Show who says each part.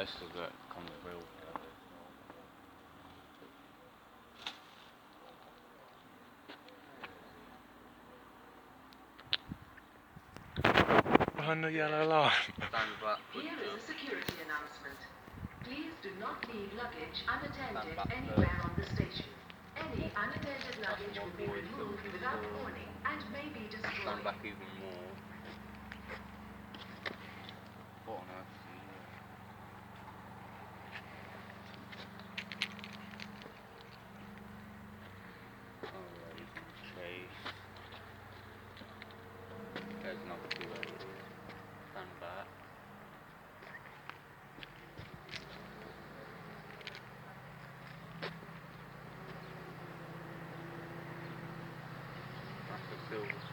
Speaker 1: I still got come through.
Speaker 2: Behind the yellow line.
Speaker 1: Stand back.
Speaker 3: Here is a security announcement. Please do not leave luggage unattended
Speaker 1: back
Speaker 3: anywhere on the station. Any unattended luggage will be removed without warning and may be destroyed.
Speaker 1: Stand back even more. What on earth is he doing? Oh yeah, he's in chase. There's another 280. Stand back. That's the silver.